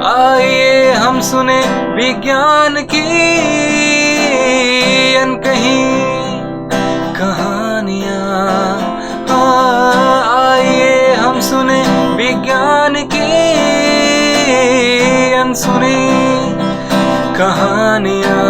आइए हम सुने विज्ञान की अनकही कहानियाँ। आइए हम सुने विज्ञान की अनसुनी कहानियाँ।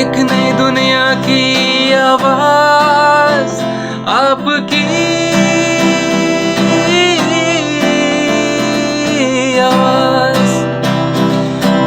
एक नई दुनिया की आवाज आपकी आवाज,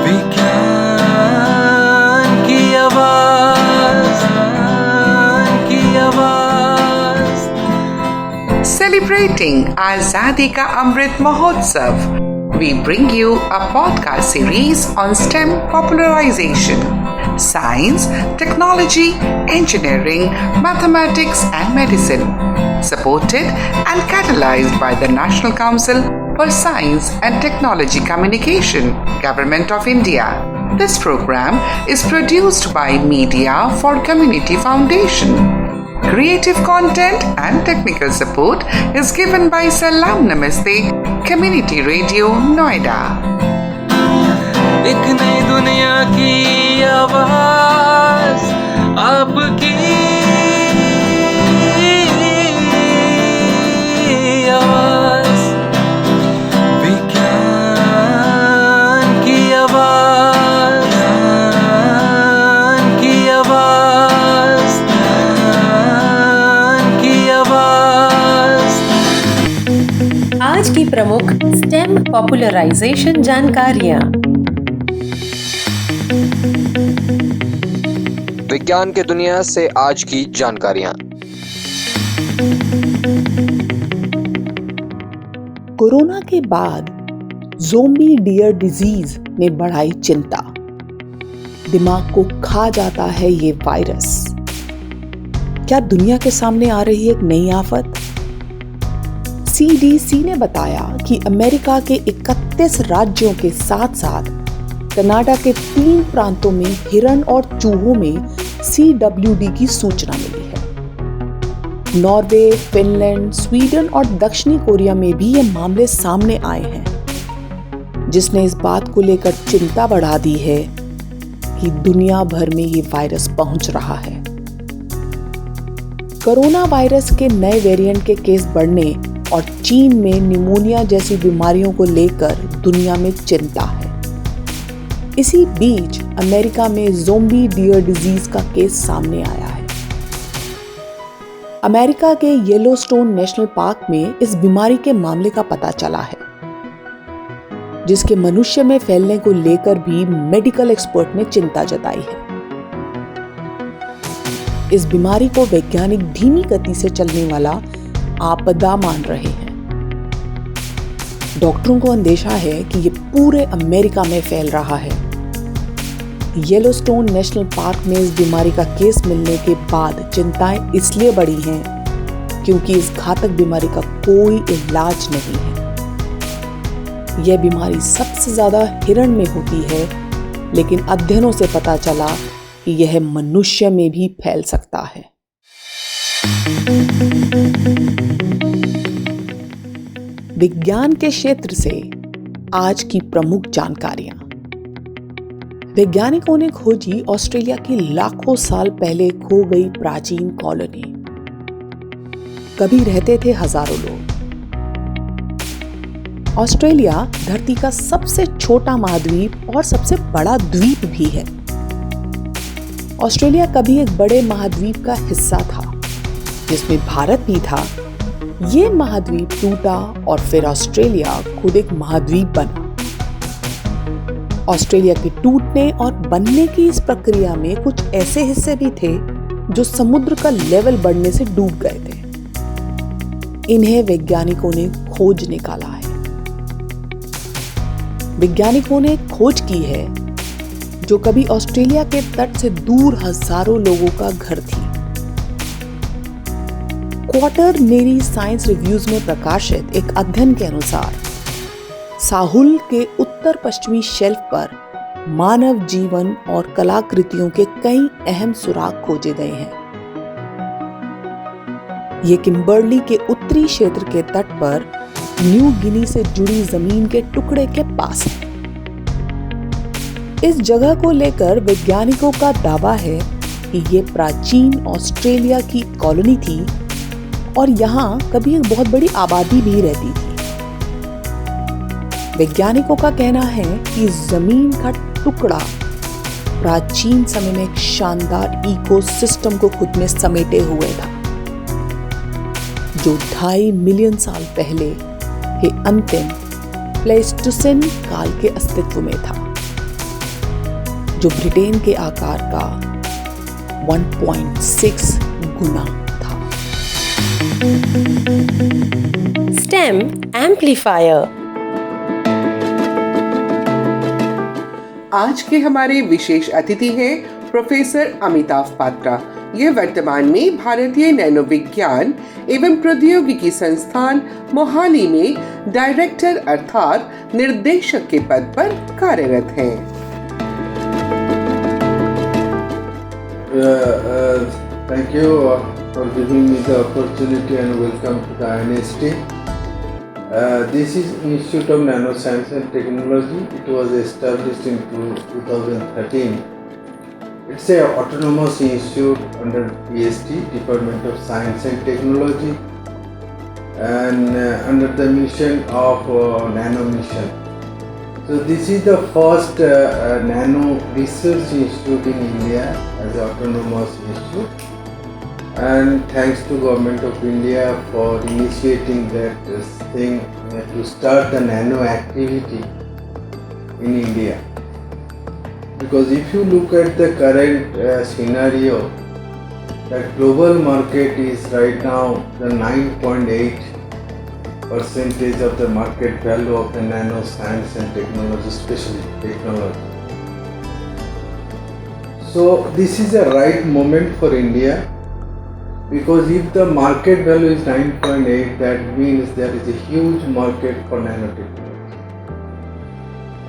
विज्ञान की आवाज, की आवाज। Celebrating Azadi Ka Amrit Mahotsav, we bring you a podcast series on STEM popularization, science, technology, engineering, mathematics and medicine, supported and catalyzed by the National Council for Science and Technology Communication, Government of India. This program is produced by Media for Community Foundation. Creative content and technical support is given by Salam Namaste Community Radio, Noida. एक नई दुनिया की आवाज आपकी आवाज, विज्ञान की आवाज, की आवाज, की आवाज। आज की प्रमुख स्टेम पॉपुलराइजेशन जानकारियाँ। विज्ञान के दुनिया से आज की जानकारियां। कोरोना के बाद ज़ोंबी डियर डिजीज ने बढ़ाई चिंता। दिमाग को खा जाता है ये वायरस। क्या दुनिया के सामने आ रही एक नई आफत? CDC ने बताया कि अमेरिका के 31 राज्यों के साथ साथ कनाडा के 3 प्रांतों में हिरण और चूहों में CWD की सूचना मिली है। नॉर्वे, फिनलैंड, स्वीडन और दक्षिणी कोरिया में भी ये मामले सामने आए हैं, जिसने इस बात को लेकर चिंता बढ़ा दी है कि दुनिया भर में ये वायरस पहुंच रहा है। कोरोना वायरस के नए वेरिएंट के केस बढ़ने और चीन में निमोनिया जैसी बीमारियों को लेकर दुनिया में चिंता है। इसी बीच अमेरिका में ज़ोंबी डियर डिजीज का केस सामने आया है। अमेरिका के येलोस्टोन नेशनल पार्क में इस बीमारी के मामले का पता चला है, जिसके मनुष्य में फैलने को लेकर भी मेडिकल एक्सपर्ट ने चिंता जताई है। इस बीमारी को वैज्ञानिक धीमी गति से चलने वाला आपदा मान रहे हैं। डॉक्टरों को अंदेशा है कि ये पूरे अमेरिका में फैल रहा है। येलोस्टोन नेशनल पार्क में इस बीमारी का केस मिलने के बाद चिंताएं इसलिए बढ़ी हैं क्योंकि इस घातक बीमारी का कोई इलाज नहीं है। यह बीमारी सबसे ज्यादा हिरण में होती है, लेकिन अध्ययनों से पता चला कि यह मनुष्य में भी फैल सकता है। विज्ञान के क्षेत्र से आज की प्रमुख जानकारियां। वैज्ञानिकों ने खोजी ऑस्ट्रेलिया की लाखों साल पहले खो गई प्राचीन कॉलोनी। कभी रहते थे हजारों लोग। ऑस्ट्रेलिया धरती का सबसे छोटा महाद्वीप और सबसे बड़ा द्वीप भी है। ऑस्ट्रेलिया कभी एक बड़े महाद्वीप का हिस्सा था, जिसमें भारत भी था। ये महाद्वीप टूटा और फिर ऑस्ट्रेलिया खुद एक महाद्वीप बना। ऑस्ट्रेलिया के टूटने और बनने की इस प्रक्रिया में कुछ ऐसे हिस्से भी थे जो समुद्र का लेवल बढ़ने से डूब गए थे। इन्हें वैज्ञानिकों ने खोज निकाला है। वैज्ञानिकों ने खोज की है जो कभी ऑस्ट्रेलिया के तट से दूर हजारों लोगों का घर थी। क्वार्टरनरी साइंस रिव्यूज में प्रकाशित एक अध्ययन के अनुसार साहुल के उत्तर पश्चिमी शेल्फ पर मानव जीवन और कलाकृतियों के कई अहम सुराग खोजे गए हैं। ये किम्बर्ली के उत्तरी क्षेत्र के तट पर न्यू गिनी से जुड़ी जमीन के टुकड़े के पास है। इस जगह को लेकर वैज्ञानिकों का दावा है कि ये प्राचीन ऑस्ट्रेलिया की कॉलोनी थी और यहाँ कभी एक बहुत बड़ी आबादी भी रहती थी। वैज्ञानिकों का कहना है कि जमीन का टुकड़ा प्राचीन समय में एक शानदार इकोसिस्टम को खुद में समेटे हुए था, जो 2.5 मिलियन साल पहले के अंतिम प्लेस्टोसिन काल के अस्तित्व में था, जो ब्रिटेन के आकार का 1.6 गुना था। Stem amplifier. आज के हमारे विशेष अतिथि हैं प्रोफेसर अमिताभ पात्रा। ये वर्तमान में भारतीय नैनो विज्ञान एवं प्रौद्योगिकी संस्थान मोहाली में डायरेक्टर अर्थात निर्देशक के पद पर कार्यरत हैं। Thank you for giving me the opportunity and welcome to the INST. This is Institute of Nanoscience and Technology. It was established in 2013. It's an autonomous institute under PST, Department of Science and Technology, and under the mission of Nano Mission. So this is the first nano research institute in India as an autonomous institute. And thanks to Government of India for initiating that thing to start the nano activity in India. Because if you look at the current scenario, the global market is right now the 9.8% of the market value of the nano science and technology, especially technology. So this is a right moment for India. Because if the market value is 9.8, that means there is a huge market for nanotechnology.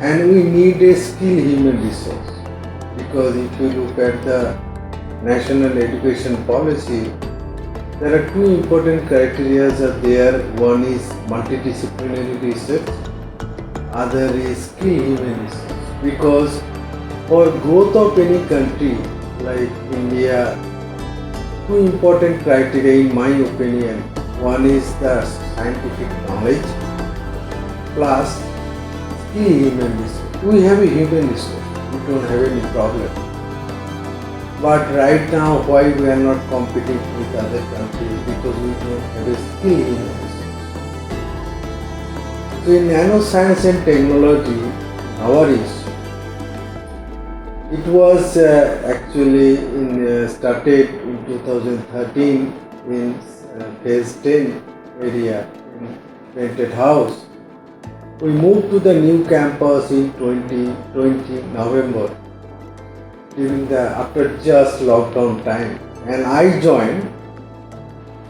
And we need a skilled human resource. Because if you look at the national education policy, there are two important criteria are there. One is multidisciplinary research, other is skilled human resource. Because for growth of any country like India, two important criteria in my opinion. One is the scientific knowledge plus skilled human resource. We have a human resource, we don't have any problem. But right now why we are not competing with other countries? Because we don't have a skilled human resource. So in nanoscience and technology, our institute, it was actually started in 2013 in phase 10 area in rented house. We moved to the new campus in 2020 November after just lockdown time, and I joined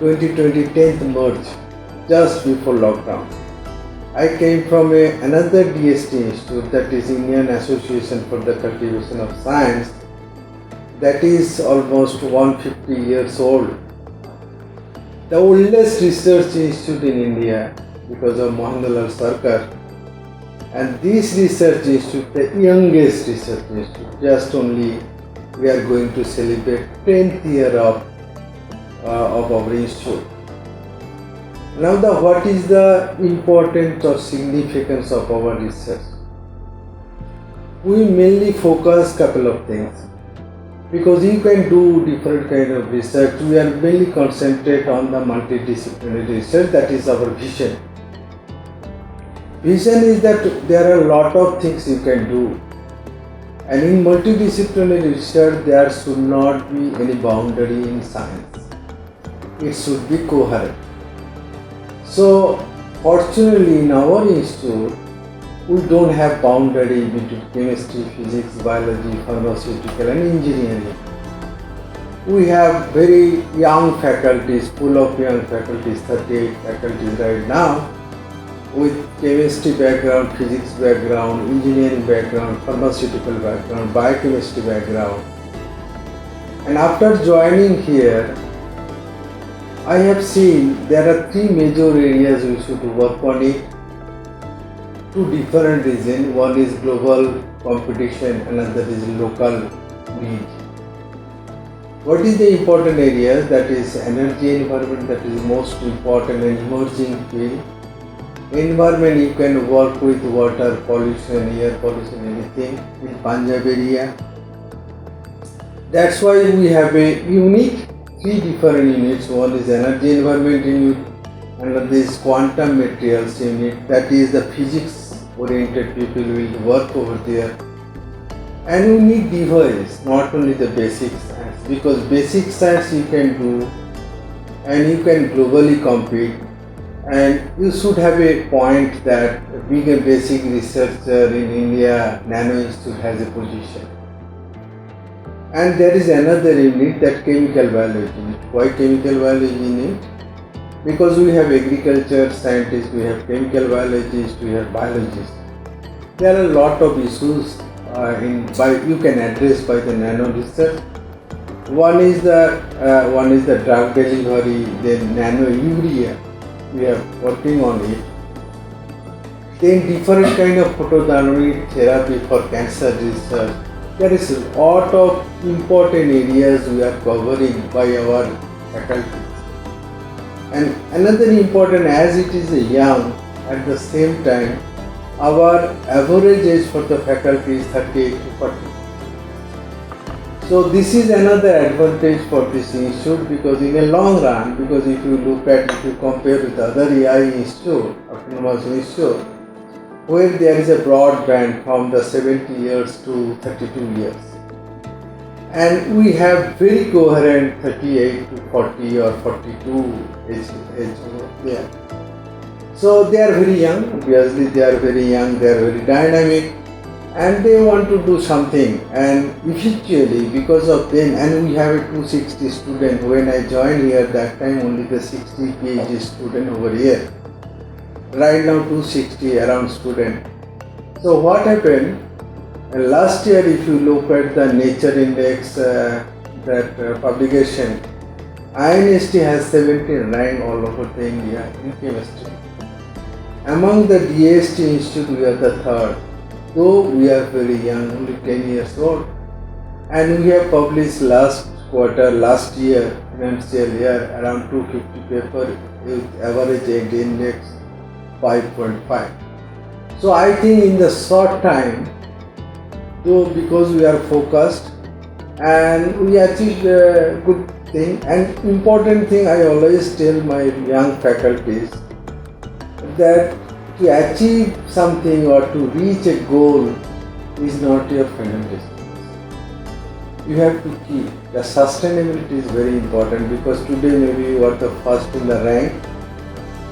2020 10th March, just before lockdown. I came from another DST institute, that is Indian Association for the Cultivation of Science, that is almost 150 years old. The oldest research institute in India because of Mohanlal Sarkar, and this research institute, the youngest research institute, just only we are going to celebrate 10th year of our institute. Now what is the importance or significance of our research? We mainly focus couple of things. Because you can do different kind of research, we are mainly concentrate on the multidisciplinary research, that is our vision. Vision is that there are a lot of things you can do. And in multidisciplinary research, there should not be any boundary in science. It should be coherent. So, fortunately in our institute, we don't have boundary between chemistry, physics, biology, pharmaceutical and engineering. We have very young faculties, full of young faculties, 38 faculties right now, with chemistry background, physics background, engineering background, pharmaceutical background, biochemistry background. And after joining here, I have seen there are three major areas we should work on it. Two different reasons. One is global competition, another is local need. What is the important areas? That is energy environment, that is most important and emerging field. Environment, you can work with water pollution, air pollution, anything in Punjab area. That's why we have a unique three different units. One is energy environment unit, another is quantum materials unit, that is the physics oriented people will work over there. And we need device, not only the basic science, because basic science you can do and you can globally compete. And you should have a point that being a basic researcher in India, Nano Institute has a position. And there is another unit, that chemical biology unit. Why chemical biology unit? Because we have agriculture scientists, we have chemical biologists, we have biologists. There are a lot of issues you can address by the nano research. One is the drug delivery, then nano urea. We are working on it. Then different kind of photodynamic therapy for cancer research. There is a lot of important areas we are covering by our faculty. And another important, as it is young, at the same time, our average age for the faculty is 38 to 40. So this is another advantage for this institute, because in a long run, because if you compare with other AI institute, autonomous institute, where there is a broad band from the 70 years to 32 years. And we have very coherent 38 to 40 or 42 age there. So they are very young, obviously they are very young, they are very dynamic, and they want to do something. And eventually, because of them, and we have a 260 student. When I joined here, that time only the 60 PhD student over here. Right now 260 around student. So what happened? Last year, if you look at the Nature Index, publication, INST has 17 rank all over the India in chemistry. Among the DST institute, we are the third, though we are very young, only 10 years old. And we have published last year, financial year, around 250 papers with average index 5.5. So I think in the short time, though because we are focused and we achieved a good thing, and important thing I always tell my young faculties, that to achieve something or to reach a goal is not your final destination. You have to keep. The sustainability is very important, because today maybe you are the first in the rank,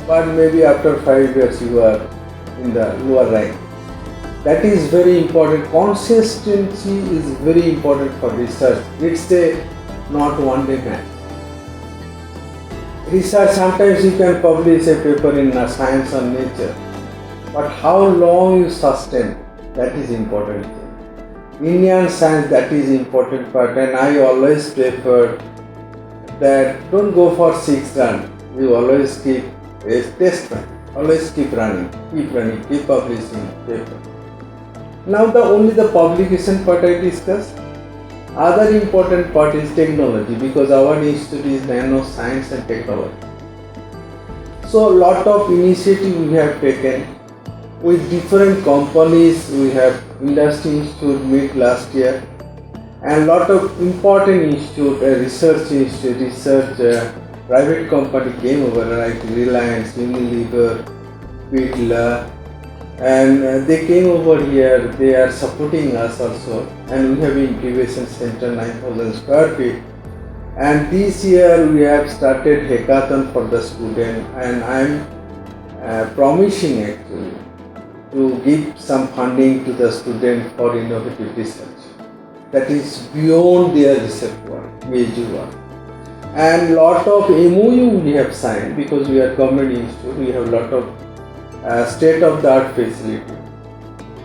but maybe after 5 years you are in the lower rank. That is very important. Consistency is very important for research. It's not one day match. Research, sometimes you can publish a paper in Science or Nature, but how long you sustain, that is important thing. Indian science, that is important part, and I always prefer that don't go for 6 runs. You always keep a test run. Always keep running, keep publishing paper. Now only the publication part I discussed. Other important part is technology, because our institute is nano science and technology. So lot of initiative we have taken with different companies. We have industry institute meet last year, and lot of important institute, research institute, private company came over, like Reliance, Unilever, Patra, and they came over here. They are supporting us also, and we have incubation center 9,000 square feet. And this year we have started hackathon for the student, and I am promising actually to give some funding to the student for innovative research that is beyond their research work, PhD work. And lot of MOU we have signed, because we are government institute. We have lot of state-of-the-art facility.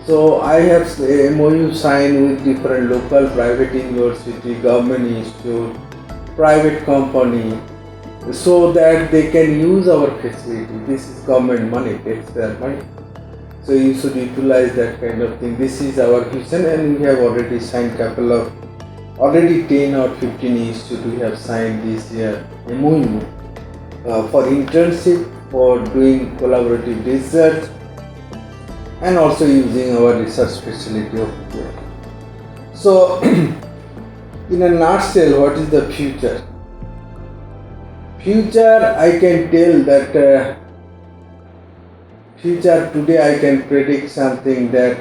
So I have MOU signed with different local private university, government institute, private company, so that they can use our facility. This is government money, taxpayer money. So you should utilize that kind of thing. This is our vision, and we have already signed already 10 or 15 institutes we have signed this year MOU for internship, for doing collaborative research, and also using our research facility over here. So, in a nutshell, what is the future? Future, I can tell that future today I can predict something that,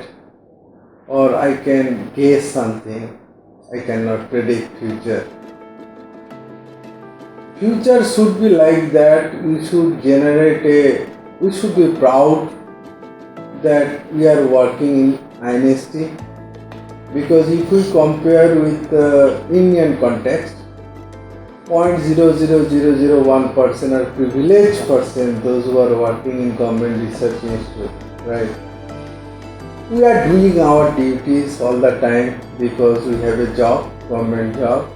or I can guess something. I cannot predict future. Future should be like that. We should we should be proud that we are working in INST, because if we compare with the Indian context, 0.00001% are privileged person, those who are working in government research institute, right? We are doing our duties all the time because we have a job, government job.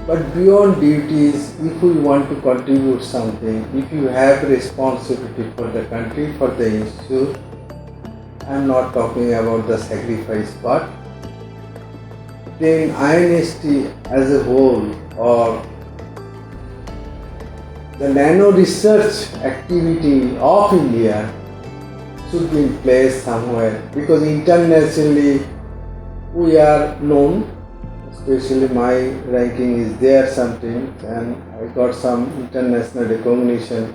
But beyond duties, if we want to contribute something, if you have responsibility for the country, for the institute, I am not talking about the sacrifice part, then INST as a whole, or the nano research activity of India, should be in place somewhere, because internationally we are known, especially my ranking is there something, and I got some international recognition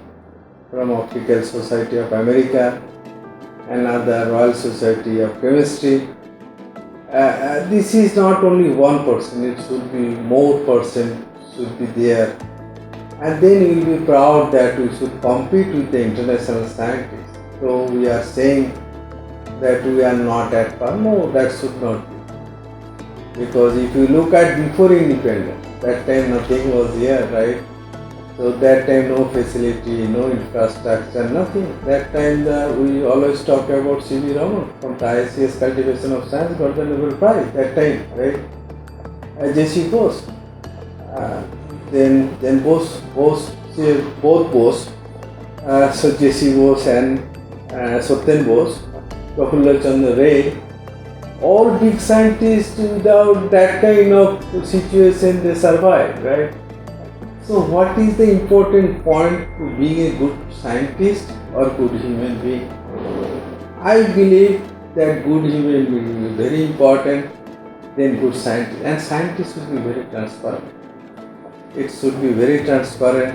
from Optical Society of America and other Royal Society of Chemistry. This is not only one person, it should be more person should be there, and then we will be proud that we should compete with the international scientists. So we are saying that we are not at par. No, that should not be. Because if you look at before independence, that time nothing was here, right? So that time no facility, no infrastructure, nothing. That time we always talk about C.V. Raman from the ICS Cultivation of Science got the Nobel Prize that time, right? J.C. Bose. Then Bose, both Bose, so J.C. Bose and Satyam Bose, Prafulla Chandra Ray, all big scientists, without that kind of situation they survived, right? So what is the important point to being a good scientist or good human being? I believe that good human being is very important, then good scientist, and scientists should be very transparent. It should be very transparent.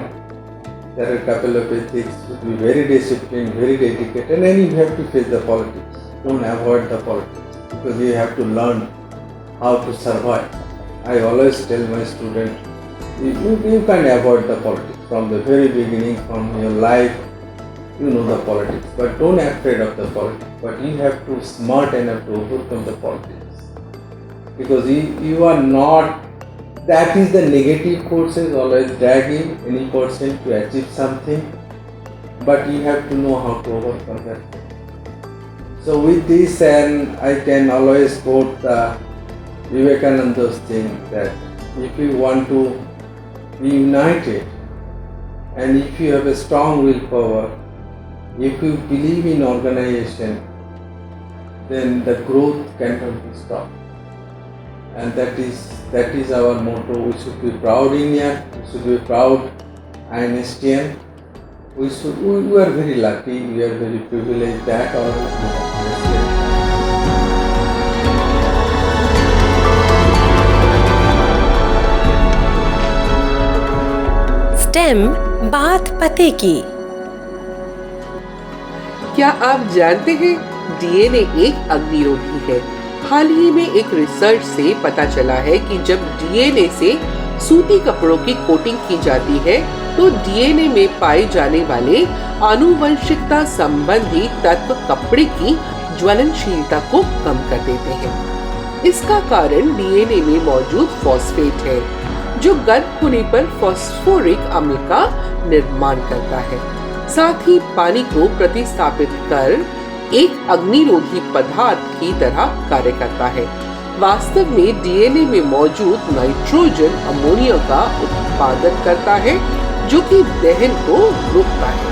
There are a couple of ethics, should be very disciplined, very dedicated, and then you have to face the politics. Don't avoid the politics, because you have to learn how to survive. I always tell my students, you can't avoid the politics from the very beginning, from your life. You know the politics, but don't be afraid of the politics. But you have to be smart enough to overcome the politics, because you are not. That is the negative forces always dragging any person to achieve something, but you have to know how to overcome that. So with this, and I can always quote Vivekananda's thing that if you want to be united, and if you have a strong willpower, if you believe in organization, then the growth cannot be stopped. And that is our motto. We should be proud Indian, we should be proud INSTian. We are very lucky, we are very privileged that our STEM बात पते की। क्या आप जानते हैं DNA एक अग्निरोधी है। हाल ही में एक रिसर्च से पता चला है कि जब डीएनए से सूती कपड़ों की कोटिंग की जाती है तो डीएनए में पाए जाने वाले आनुवंशिकता संबंधी तत्व कपड़े की ज्वलनशीलता को कम कर देते हैं। इसका कारण डीएनए में मौजूद फॉस्फेट है, जो गर्म होने पर फास्फोरिक अम्ल का निर्माण करता है। साथ ही पानी को प्रतिस्थापित कर एक अग्निरोधी पदार्थ की तरह कार्य करता है। वास्तव में डीएनए में मौजूद नाइट्रोजन अमोनिया का उत्पादन करता है, जो कि दहन को रोकता है।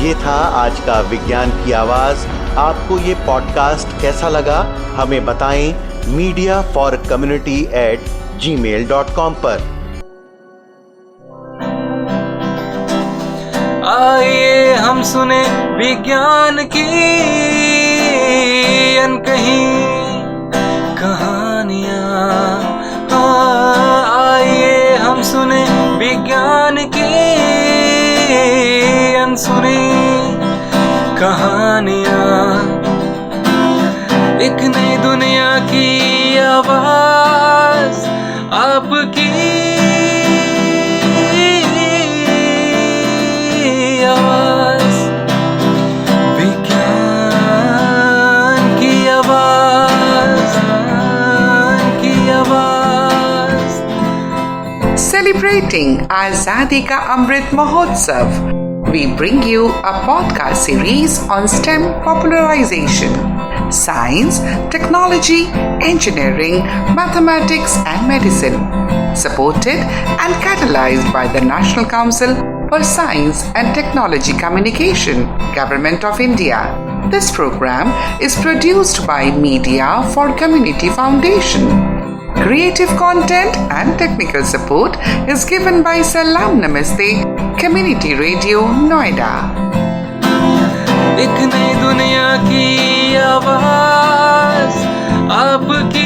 ये था आज का विज्ञान की आवाज। आपको ये पॉडकास्ट कैसा लगा हमें बताएं mediaforcommunity@gmail.com पर। आइए हम सुने विज्ञान की अनकही कहानियाँ। आइए हम सुने विज्ञान की अनसुनी कहानियाँ। एक नई दुनिया की आवाज आपकी आवाज, विज्ञान की आवाज, की आवाज। Celebrating Azadi Ka Amrit Mahotsav, we bring you a podcast series on STEM popularization, science, technology, engineering, mathematics and medicine, supported and catalyzed by the National Council for Science and Technology Communication, Government of India. This program is produced by Media for Community Foundation. Creative content and technical support is given by Salam Namaste Community Radio, Noida. एक नई दुनिया की आवाज आपकी